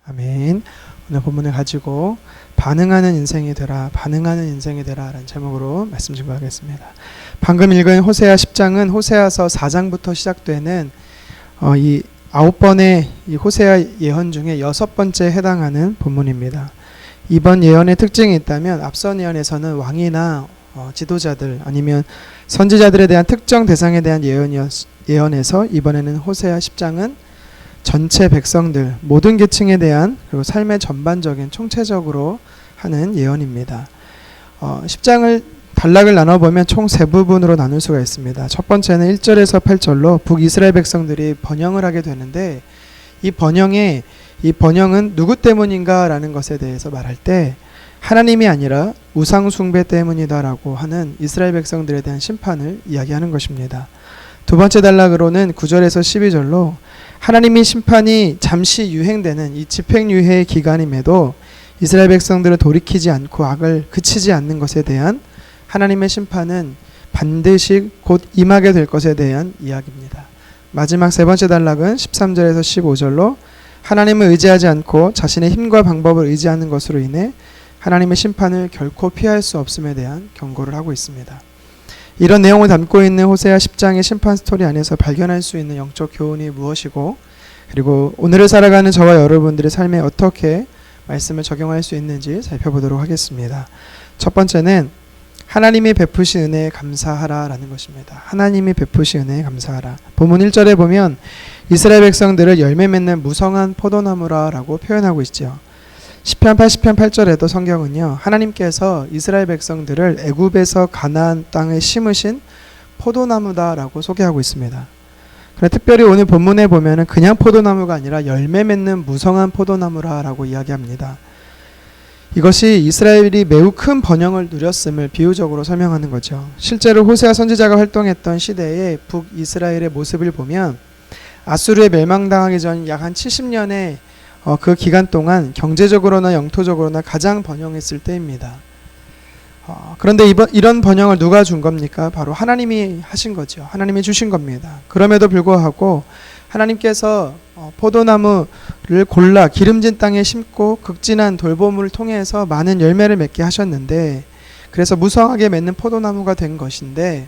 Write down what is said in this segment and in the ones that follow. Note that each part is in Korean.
아멘. 오늘 본문을 가지고 반응하는 인생이 되라, 반응하는 인생이 되라 라는 제목으로 말씀 증거하겠습니다. 방금 읽은 호세아 10장은 호세아서 4장부터 시작되는 이 9번의 이 호세아 예언 중에 6번째에 해당하는 본문입니다. 이번 예언의 특징이 있다면 앞선 예언에서는 왕이나 지도자들 아니면 선지자들에 대한 특정 대상에 대한 예언에서 이번에는 호세아 10장은 전체 백성들, 모든 계층에 대한 그리고 삶의 전반적인 총체적으로 하는 예언입니다. 10장을 단락을 나눠보면 총 3부분으로 나눌 수가 있습니다. 첫 번째는 1절에서 8절로 북이스라엘 백성들이 번영을 하게 되는데 이 번영은 누구 때문인가 라는 것에 대해서 말할 때 하나님이 아니라 우상 숭배 때문이다라고 하는 이스라엘 백성들에 대한 심판을 이야기하는 것입니다. 두 번째 단락으로는 9절에서 12절로 하나님의 심판이 잠시 유행되는 이 집행유예의 기간임에도 이스라엘 백성들은 돌이키지 않고 악을 그치지 않는 것에 대한 하나님의 심판은 반드시 곧 임하게 될 것에 대한 이야기입니다. 마지막 세 번째 단락은 13절에서 15절로 하나님을 의지하지 않고 자신의 힘과 방법을 의지하는 것으로 인해 하나님의 심판을 결코 피할 수 없음에 대한 경고를 하고 있습니다. 이런 내용을 담고 있는 호세아 10장의 심판 스토리 안에서 발견할 수 있는 영적 교훈이 무엇이고 그리고 오늘을 살아가는 저와 여러분들의 삶에 어떻게 말씀을 적용할 수 있는지 살펴보도록 하겠습니다. 첫 번째는 하나님이 베푸신 은혜에 감사하라 라는 것입니다. 하나님이 베푸신 은혜에 감사하라. 본문 1절에 보면 이스라엘 백성들을 열매 맺는 무성한 포도나무라 라고 표현하고 있죠. 시편 80편 8절에도 성경은요, 하나님께서 이스라엘 백성들을 애굽에서 가나안 땅에 심으신 포도나무다라고 소개하고 있습니다. 그런데 특별히 오늘 본문에 보면은 그냥 포도나무가 아니라 열매 맺는 무성한 포도나무라라고 이야기합니다. 이것이 이스라엘이 매우 큰 번영을 누렸음을 비유적으로 설명하는 거죠. 실제로 호세아 선지자가 활동했던 시대의 북이스라엘의 모습을 보면 아수르에 멸망당하기 전 약 한 70년의 그 기간 동안 경제적으로나 영토적으로나 가장 번영했을 때입니다. 그런데 이런 번영을 누가 준 겁니까? 바로 하나님이 하신 거죠. 하나님이 주신 겁니다. 그럼에도 불구하고 하나님께서 포도나무를 골라 기름진 땅에 심고 극진한 돌봄을 통해서 많은 열매를 맺게 하셨는데 그래서 무성하게 맺는 포도나무가 된 것인데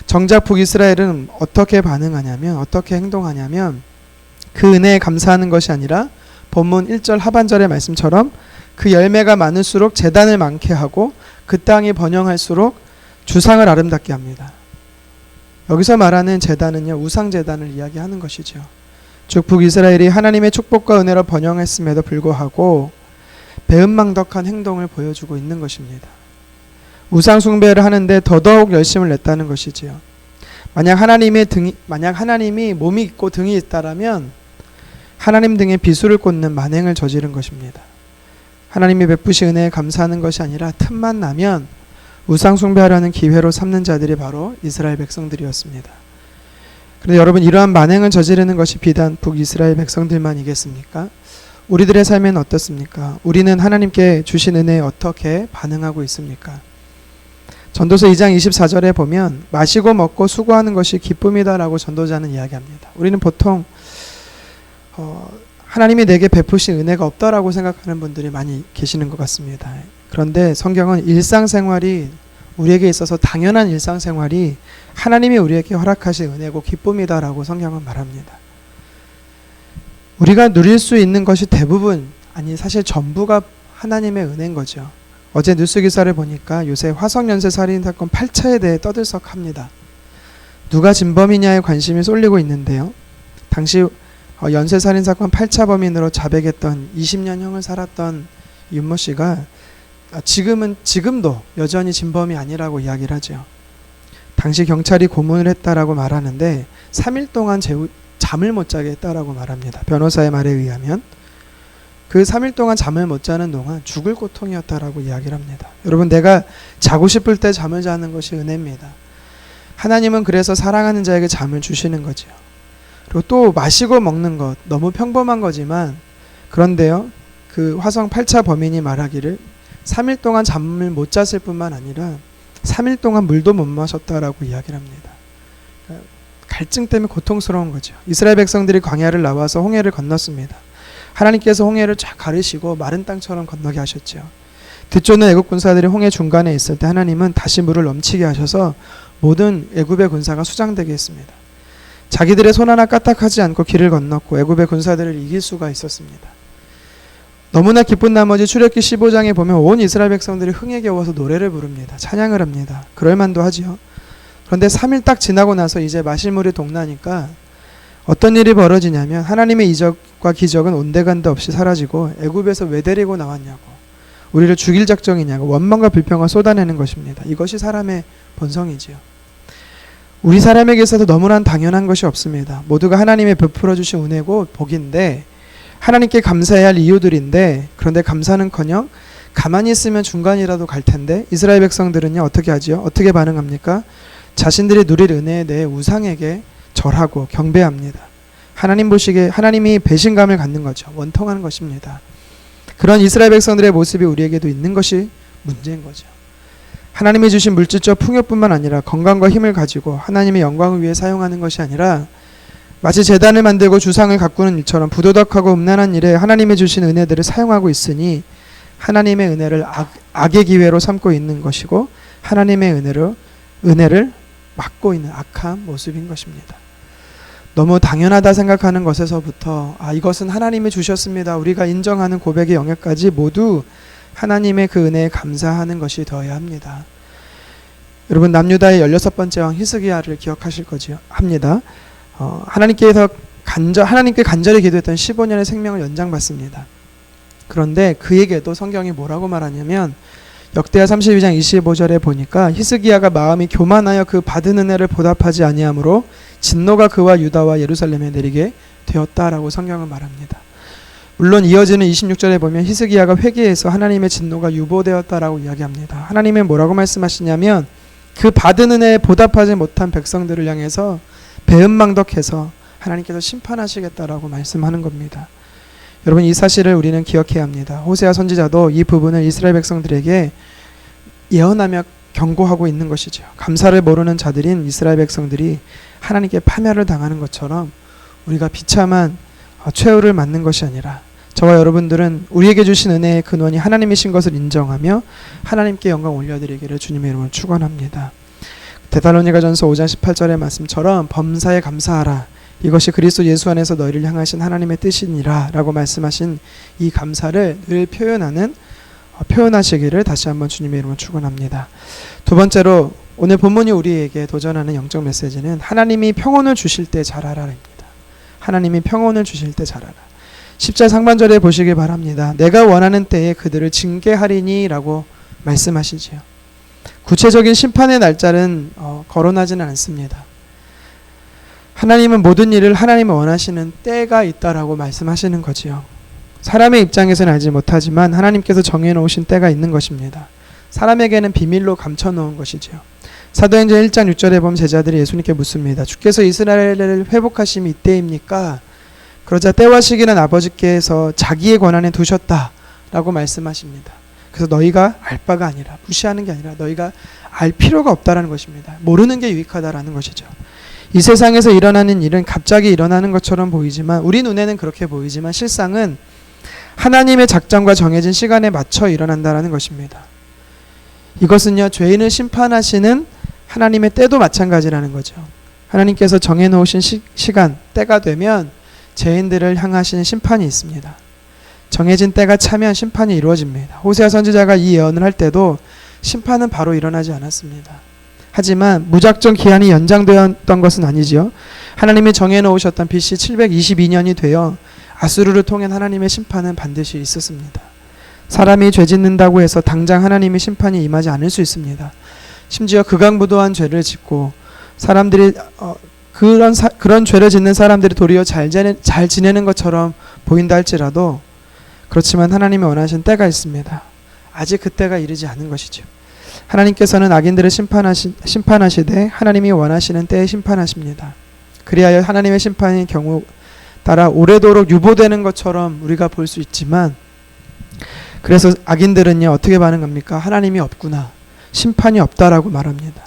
정작 북이스라엘은 어떻게 반응하냐면 어떻게 행동하냐면 그 은혜에 감사하는 것이 아니라 본문 1절 하반절의 말씀처럼 그 열매가 많을수록 재단을 많게 하고 그 땅이 번영할수록 주상을 아름답게 합니다. 여기서 말하는 재단은요, 우상재단을 이야기하는 것이죠. 즉 북이스라엘이 하나님의 축복과 은혜로 번영했음에도 불구하고 배은망덕한 행동을 보여주고 있는 것입니다. 우상 숭배를 하는데 더더욱 열심을 냈다는 것이지요. 만약 하나님이 몸이 있고 등이 있다라면 하나님 등에 비수를 꽂는 만행을 저지른 것입니다. 하나님이 베푸신 은혜에 감사하는 것이 아니라 틈만 나면 우상 숭배하려는 기회로 삼는 자들이 바로 이스라엘 백성들이었습니다. 그런데 여러분, 이러한 만행을 저지르는 것이 비단 북이스라엘 백성들만이겠습니까? 우리들의 삶에는 어떻습니까? 우리는 하나님께 주신 은혜에 어떻게 반응하고 있습니까? 전도서 2장 24절에 보면 마시고 먹고 수고하는 것이 기쁨이다라고 전도자는 이야기합니다. 우리는 보통 하나님이 내게 베푸신 은혜가 없다라고 생각하는 분들이 많이 계시는 것 같습니다. 그런데 성경은 일상생활이 우리에게 있어서 당연한 일상생활이 하나님이 우리에게 허락하신 은혜고 기쁨이다라고 성경은 말합니다. 우리가 누릴 수 있는 것이 대부분, 아니 사실 전부가 하나님의 은혜인 거죠. 어제 뉴스 기사를 보니까 요새 화성연쇄 살인 사건 8차에 대해 떠들썩합니다. 누가 진범이냐에 관심이 쏠리고 있는데요. 당시 연쇄살인 사건 8차 범인으로 자백했던 20년형을 살았던 윤모 씨가 지금도 여전히 진범이 아니라고 이야기를 하죠. 당시 경찰이 고문을 했다라고 말하는데 3일 동안 잠을 못 자게 했다라고 말합니다. 변호사의 말에 의하면 그 3일 동안 잠을 못 자는 동안 죽을 고통이었다라고 이야기를 합니다. 여러분, 내가 자고 싶을 때 잠을 자는 것이 은혜입니다. 하나님은 그래서 사랑하는 자에게 잠을 주시는 거죠. 그리고 또 마시고 먹는 것, 너무 평범한 거지만 그런데요, 그 화성 8차 범인이 말하기를 3일 동안 잠을 못 잤을 뿐만 아니라 3일 동안 물도 못 마셨다라고 이야기를 합니다. 갈증 때문에 고통스러운 거죠. 이스라엘 백성들이 광야를 나와서 홍해를 건넜습니다. 하나님께서 홍해를 쫙 가르시고 마른 땅처럼 건너게 하셨죠. 뒤쫓는 애굽 군사들이 홍해 중간에 있을 때 하나님은 다시 물을 넘치게 하셔서 모든 애굽의 군사가 수장되게 했습니다. 자기들의 손 하나 까딱하지 않고 길을 건넜고 애굽의 군사들을 이길 수가 있었습니다. 너무나 기쁜 나머지 출애굽기 15장에 보면 온 이스라엘 백성들이 흥에 겨워서 노래를 부릅니다. 찬양을 합니다. 그럴만도 하지요. 그런데 3일 딱 지나고 나서 이제 마실 물이 동나니까 어떤 일이 벌어지냐면 하나님의 이적과 기적은 온데간데 없이 사라지고 애굽에서 왜 데리고 나왔냐고, 우리를 죽일 작정이냐고 원망과 불평을 쏟아내는 것입니다. 이것이 사람의 본성이지요. 우리 사람에게 있어서 너무나 당연한 것이 없습니다. 모두가 하나님의 베풀어 주신 은혜고 복인데, 하나님께 감사해야 할 이유들인데, 그런데 감사는커녕 가만히 있으면 중간이라도 갈 텐데 이스라엘 백성들은요 어떻게 하지요? 어떻게 반응합니까? 자신들이 누릴 은혜에 대해 우상에게 절하고 경배합니다. 하나님 보시기에 하나님이 배신감을 갖는 거죠. 원통하는 것입니다. 그런 이스라엘 백성들의 모습이 우리에게도 있는 것이 문제인 거죠. 하나님이 주신 물질적 풍요뿐만 아니라 건강과 힘을 가지고 하나님의 영광을 위해 사용하는 것이 아니라 마치 제단을 만들고 주상을 가꾸는 일처럼 부도덕하고 음란한 일에 하나님이 주신 은혜들을 사용하고 있으니 하나님의 은혜를 악의 기회로 삼고 있는 것이고 하나님의 은혜를 막고 있는 악한 모습인 것입니다. 너무 당연하다 생각하는 것에서부터 이것은 하나님이 주셨습니다, 우리가 인정하는 고백의 영역까지 모두 하나님의 그 은혜에 감사하는 것이 되어야 합니다. 여러분, 남유다의 16번째 왕 히스기야를 기억하실 거지요? 합니다. 하나님께 간절히 기도했던 15년의 생명을 연장받습니다. 그런데 그에게도 성경이 뭐라고 말하냐면 역대하 32장 25절에 보니까 히스기야가 마음이 교만하여 그 받은 은혜를 보답하지 아니하므로 진노가 그와 유다와 예루살렘에 내리게 되었다라고 성경은 말합니다. 물론 이어지는 26절에 보면 히스기야가 회개해서 하나님의 진노가 유보되었다라고 이야기합니다. 하나님은 뭐라고 말씀하시냐면 그 받은 은혜에 보답하지 못한 백성들을 향해서 배은망덕해서 하나님께서 심판하시겠다라고 말씀하는 겁니다. 여러분, 이 사실을 우리는 기억해야 합니다. 호세아 선지자도 이 부분을 이스라엘 백성들에게 예언하며 경고하고 있는 것이죠. 감사를 모르는 자들인 이스라엘 백성들이 하나님께 파멸을 당하는 것처럼 우리가 비참한 최후를 맞는 것이 아니라 저와 여러분들은 우리에게 주신 은혜의 근원이 하나님이신 것을 인정하며 하나님께 영광 올려드리기를 주님의 이름으로 축원합니다. 데살로니가전서 5장 18절의 말씀처럼 범사에 감사하라, 이것이 그리스도 예수 안에서 너희를 향하신 하나님의 뜻이니라 라고 말씀하신 이 감사를 늘 표현하시기를 다시 한번 주님의 이름으로 축원합니다. 두 번째로 오늘 본문이 우리에게 도전하는 영적 메시지는 하나님이 평온을 주실 때 잘하라입니다. 하나님이 평온을 주실 때 잘하라. 10절 상반절에 보시기 바랍니다. 내가 원하는 때에 그들을 징계하리니 라고 말씀하시지요. 구체적인 심판의 날짜는 거론하지는 않습니다. 하나님은 모든 일을 하나님이 원하시는 때가 있다라고 말씀하시는 거지요. 사람의 입장에서는 알지 못하지만 하나님께서 정해놓으신 때가 있는 것입니다. 사람에게는 비밀로 감춰놓은 것이지요. 사도행전 1장 6절에 보면 제자들이 예수님께 묻습니다. 주께서 이스라엘을 회복하심이 이때입니까? 그러자 때와 시기는 아버지께서 자기의 권한에 두셨다라고 말씀하십니다. 그래서 너희가 알 바가 아니라, 무시하는 게 아니라 너희가 알 필요가 없다라는 것입니다. 모르는 게 유익하다라는 것이죠. 이 세상에서 일어나는 일은 갑자기 일어나는 것처럼 보이지만, 우리 눈에는 그렇게 보이지만 실상은 하나님의 작정과 정해진 시간에 맞춰 일어난다라는 것입니다. 이것은요, 죄인을 심판하시는 하나님의 때도 마찬가지라는 거죠. 하나님께서 정해놓으신 시간, 때가 되면 죄인들을 향하시는 심판이 있습니다. 정해진 때가 차면 심판이 이루어집니다. 호세아 선지자가 이 예언을 할 때도 심판은 바로 일어나지 않았습니다. 하지만 무작정 기한이 연장되었던 것은 아니지요. 하나님이 정해놓으셨던 BC 722년이 되어 아수르를 통한 하나님의 심판은 반드시 있었습니다. 사람이 죄 짓는다고 해서 당장 하나님의 심판이 임하지 않을 수 있습니다. 심지어 극악무도한 죄를 짓고 사람들이 그런 죄를 짓는 사람들이 도리어 잘 지내는 것처럼 보인다 할지라도, 그렇지만 하나님이 원하신 때가 있습니다. 아직 그 때가 이르지 않은 것이죠. 하나님께서는 악인들을 심판하시되 하나님이 원하시는 때에 심판하십니다. 그리하여 하나님의 심판의 경우 따라 오래도록 유보되는 것처럼 우리가 볼 수 있지만, 그래서 악인들은요 어떻게 반응합니까? 하나님이 없구나, 심판이 없다라고 말합니다.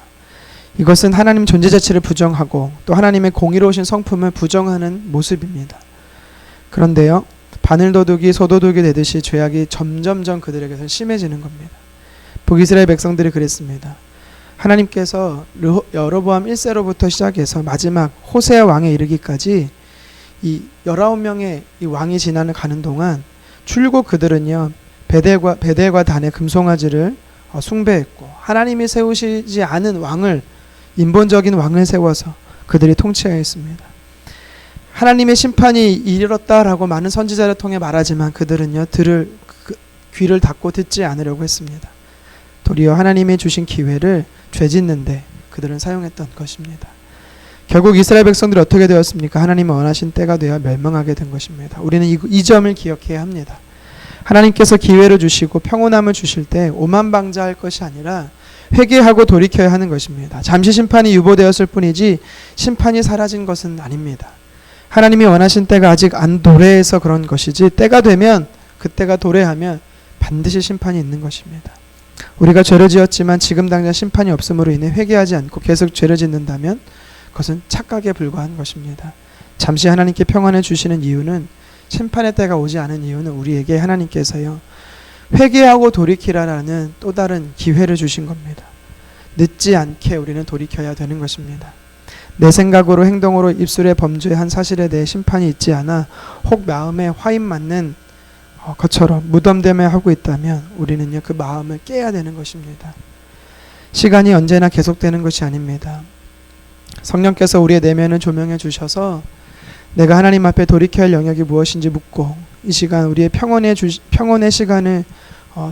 이것은 하나님 존재 자체를 부정하고 또 하나님의 공의로우신 성품을 부정하는 모습입니다. 그런데요, 바늘도둑이 소도둑이 되듯이 죄악이 점점점 그들에게서 심해지는 겁니다. 북이스라엘 백성들이 그랬습니다. 하나님께서 여로보암 1세로부터 시작해서 마지막 호세아 왕에 이르기까지 이 19명의 이 왕이 가는 동안 줄곧 그들은요 베델과 단의 금송아지를 숭배했고 하나님이 세우시지 않은 왕을 인본적인 왕을 세워서 그들이 통치하였습니다. 하나님의 심판이 이르렀다라고 많은 선지자를 통해 말하지만 그들은요 귀를 닫고 듣지 않으려고 했습니다. 도리어 하나님이 주신 기회를 죄짓는데 그들은 사용했던 것입니다. 결국 이스라엘 백성들이 어떻게 되었습니까? 하나님이 원하신 때가 되어 멸망하게 된 것입니다. 우리는 이 점을 기억해야 합니다. 하나님께서 기회를 주시고 평온함을 주실 때 오만방자할 것이 아니라 회개하고 돌이켜야 하는 것입니다. 잠시 심판이 유보되었을 뿐이지 심판이 사라진 것은 아닙니다. 하나님이 원하신 때가 아직 안 도래해서 그런 것이지 때가 되면 그때가 도래하면 반드시 심판이 있는 것입니다. 우리가 죄를 지었지만 지금 당장 심판이 없음으로 인해 회개하지 않고 계속 죄를 짓는다면 그것은 착각에 불과한 것입니다. 잠시 하나님께 평안을 주시는 이유는 심판의 때가 오지 않은 이유는 우리에게 하나님께서요 회개하고 돌이키라라는 또 다른 기회를 주신 겁니다. 늦지 않게 우리는 돌이켜야 되는 것입니다. 내 생각으로 행동으로 입술에 범죄한 사실에 대해 심판이 있지 않아 혹 마음에 화인 맞는 것처럼 무덤됨에 하고 있다면 우리는요 그 마음을 깨야 되는 것입니다. 시간이 언제나 계속되는 것이 아닙니다. 성령께서 우리의 내면을 조명해 주셔서 내가 하나님 앞에 돌이켜야 할 영역이 무엇인지 묻고 이 시간 우리의 평온의 시간을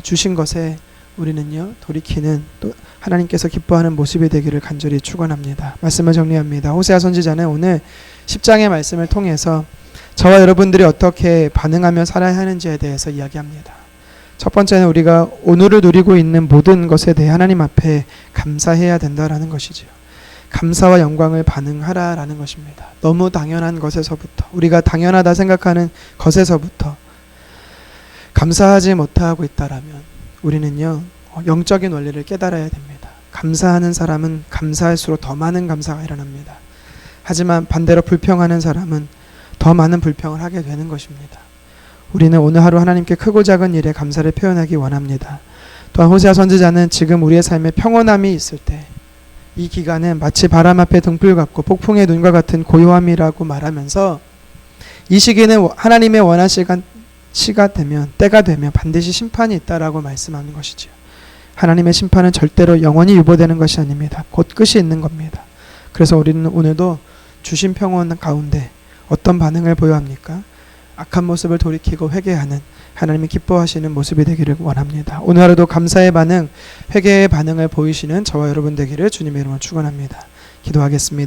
주신 것에 우리는요 돌이키는 또 하나님께서 기뻐하는 모습이 되기를 간절히 축원합니다. 말씀을 정리합니다. 호세아 선지자는 오늘 10장의 말씀을 통해서 저와 여러분들이 어떻게 반응하며 살아야 하는지에 대해서 이야기합니다. 첫 번째는 우리가 오늘을 누리고 있는 모든 것에 대해 하나님 앞에 감사해야 된다라는 것이죠. 감사와 영광을 반응하라라는 것입니다. 너무 당연한 것에서부터 우리가 당연하다 생각하는 것에서부터 감사하지 못하고 있다라면 우리는요 영적인 원리를 깨달아야 됩니다. 감사하는 사람은 감사할수록 더 많은 감사가 일어납니다. 하지만 반대로 불평하는 사람은 더 많은 불평을 하게 되는 것입니다. 우리는 오늘 하루 하나님께 크고 작은 일에 감사를 표현하기 원합니다. 또한 호세아 선지자는 지금 우리의 삶에 평온함이 있을 때 이 기간은 마치 바람 앞에 등불 같고 폭풍의 눈과 같은 고요함이라고 말하면서 이 시기는 하나님의 원하시간 때가 되면 반드시 심판이 있다라고 말씀하는 것이죠. 하나님의 심판은 절대로 영원히 유보되는 것이 아닙니다. 곧 끝이 있는 겁니다. 그래서 우리는 오늘도 주신 평온 가운데 어떤 반응을 보여야 합니까? 악한 모습을 돌이키고 회개하는 하나님이 기뻐하시는 모습이 되기를 원합니다. 오늘 하루도 감사의 반응, 회개의 반응을 보이시는 저와 여러분 되기를 주님의 이름으로 축원합니다. 기도하겠습니다.